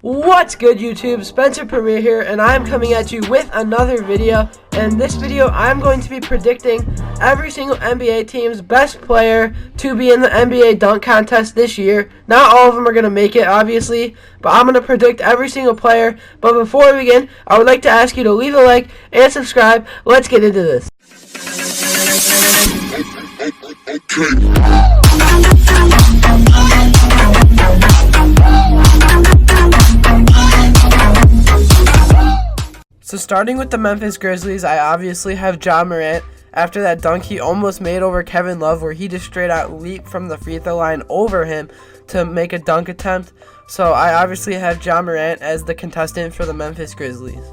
What's good, YouTube? SpencerPremier here, and I'm coming at you with another video. And in this video, I'm going to be predicting every single NBA team's best player to be in the NBA dunk contest this year. Not all of them are going to make it, obviously, but I'm going to predict every single player. But before we begin, I would like to ask you to leave a like and subscribe. Let's get into this. So starting with the Memphis Grizzlies, I obviously have Ja Morant. After that dunk he almost made over Kevin Love, where he just straight out leaped from the free throw line over him to make a dunk attempt. So I obviously have Ja Morant as the contestant for the Memphis Grizzlies.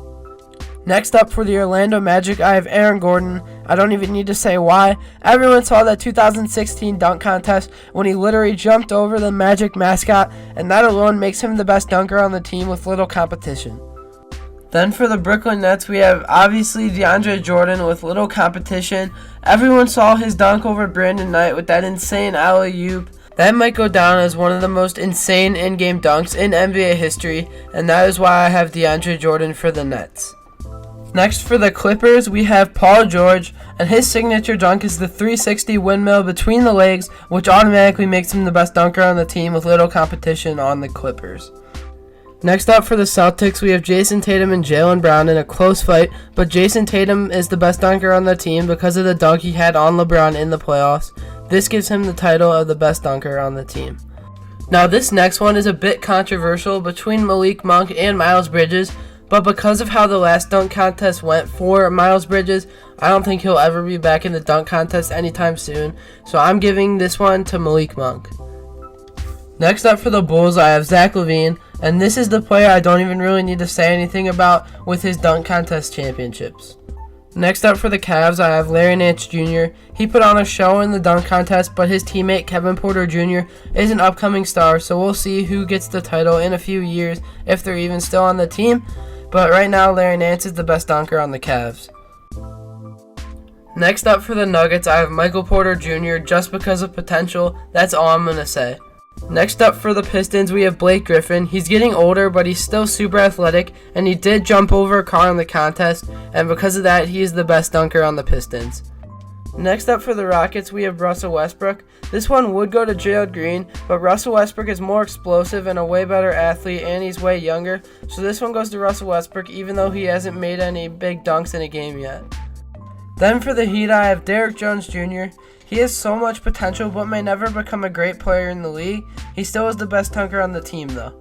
Next up for the Orlando Magic, I have Aaron Gordon. I don't even need to say why. Everyone saw that 2016 dunk contest when he literally jumped over the Magic mascot, and that alone makes him the best dunker on the team with little competition. Then for the Brooklyn Nets, we have obviously DeAndre Jordan with little competition. Everyone saw his dunk over Brandon Knight with that insane alley-oop. That might go down as one of the most insane in-game dunks in NBA history, and that is why I have DeAndre Jordan for the Nets. Next for the Clippers, we have Paul George, and his signature dunk is the 360 windmill between the legs, which automatically makes him the best dunker on the team with little competition on the Clippers. Next up for the Celtics, we have Jason Tatum and Jaylen Brown in a close fight, but Jason Tatum is the best dunker on the team because of the dunk he had on LeBron in the playoffs. This gives him the title of the best dunker on the team. Now this next one is a bit controversial between Malik Monk and Miles Bridges, but because of how the last dunk contest went for Miles Bridges, I don't think he'll ever be back in the dunk contest anytime soon, so I'm giving this one to Malik Monk. Next up for the Bulls, I have Zach LaVine, and this is the player I don't even really need to say anything about with his dunk contest championships. Next up for the Cavs, I have Larry Nance Jr. He put on a show in the dunk contest, but his teammate Kevin Porter Jr. is an upcoming star, so we'll see who gets the title in a few years if they're even still on the team. But right now, Larry Nance is the best dunker on the Cavs. Next up for the Nuggets, I have Michael Porter Jr. just because of potential. That's all I'm going to say. Next up for the Pistons, we have Blake Griffin. He's getting older, but he's still super athletic, and he did jump over a car in the contest, and because of that, he is the best dunker on the Pistons. Next up for the Rockets, we have Russell Westbrook. This one would go to Gerald Green, but Russell Westbrook is more explosive and a way better athlete, and he's way younger, so this one goes to Russell Westbrook, even though he hasn't made any big dunks in a game yet. Then for the Heat, I have Derrick Jones Jr. He has so much potential, but may never become a great player in the league. He still is the best dunker on the team, though.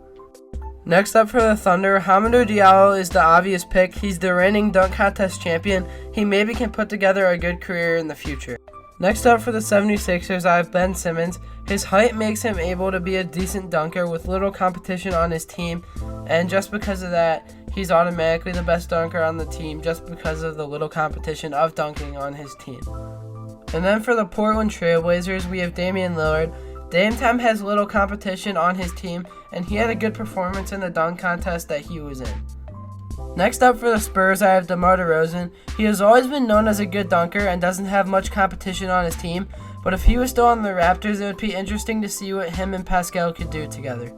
Next up for the Thunder, Hamidou Diallo is the obvious pick. He's the reigning dunk contest champion. He maybe can put together a good career in the future. Next up for the 76ers, I have Ben Simmons. His height makes him able to be a decent dunker with little competition on his team, and just because of that, he's automatically the best dunker on the team just because of the little competition of dunking on his team. And then for the Portland Trail Blazers, we have Damian Lillard. Dame Time has little competition on his team, and he had a good performance in the dunk contest that he was in. Next up for the Spurs, I have DeMar DeRozan. He has always been known as a good dunker and doesn't have much competition on his team, but if he was still on the Raptors, it would be interesting to see what him and Pascal could do together.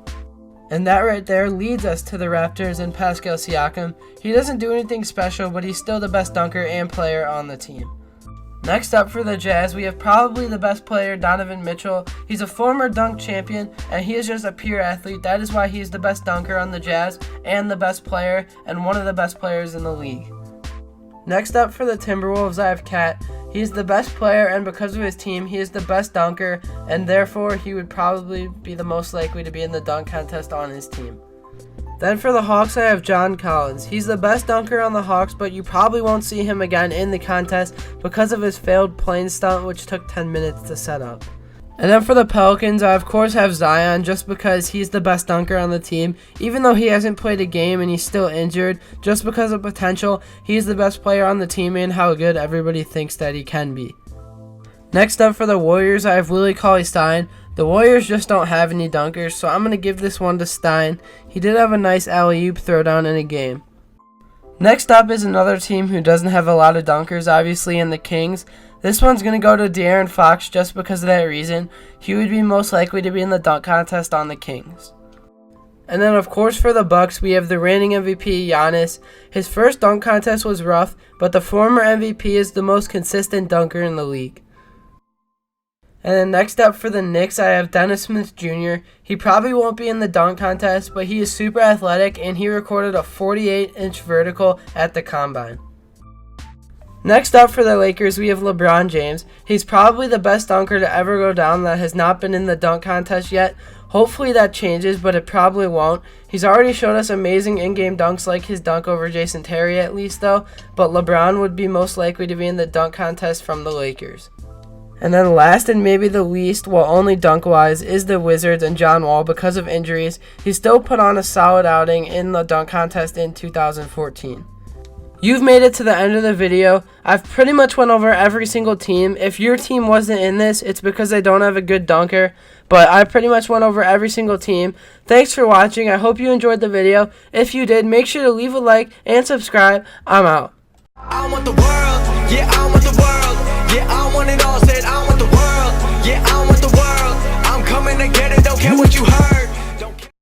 And that right there leads us to the Raptors and Pascal Siakam. He doesn't do anything special, but he's still the best dunker and player on the team. Next up for the Jazz, we have probably the best player, Donovan Mitchell. He's a former dunk champion, and he is just a pure athlete. That is why he's the best dunker on the Jazz and the best player and one of the best players in the league. Next up for the Timberwolves, I have Cat. He is the best player, and because of his team, he is the best dunker, and therefore he would probably be the most likely to be in the dunk contest on his team. Then for the Hawks, I have John Collins. He's the best dunker on the Hawks, but you probably won't see him again in the contest because of his failed plane stunt, which took 10 minutes to set up. And then for the Pelicans, I of course have Zion just because he's the best dunker on the team. Even though he hasn't played a game and he's still injured, just because of potential, he's the best player on the team and how good everybody thinks that he can be. Next up for the Warriors, I have Willie Cauley-Stein. The Warriors just don't have any dunkers, so I'm going to give this one to Stein. He did have a nice alley-oop throwdown in a game. Next up is another team who doesn't have a lot of dunkers, obviously, in the Kings. This one's going to go to De'Aaron Fox just because of that reason. He would be most likely to be in the dunk contest on the Kings. And then of course for the Bucks, we have the reigning MVP Giannis. His first dunk contest was rough, but the former MVP is the most consistent dunker in the league. And then next up for the Knicks, I have Dennis Smith Jr. He probably won't be in the dunk contest, but he is super athletic and he recorded a 48-inch vertical at the combine. Next up for the Lakers, we have LeBron James. He's probably the best dunker to ever go down that has not been in the dunk contest yet. Hopefully that changes, but it probably won't. He's already showed us amazing in-game dunks like his dunk over Jason Terry at least though, but LeBron would be most likely to be in the dunk contest from the Lakers. And then last and maybe the least, well only dunk-wise, is the Wizards and John Wall because of injuries. He still put on a solid outing in the dunk contest in 2014. You've made it to the end of the video. I've pretty much went over every single team. If your team wasn't in this, it's because they don't have a good dunker. But I pretty much went over every single team. Thanks for watching. I hope you enjoyed the video. If you did, make sure to leave a like and subscribe. I'm out. I want the world, yeah, I want the world, yeah, I want it all, said I want the world, yeah, I want the world, I'm coming to get it, don't care what you heard.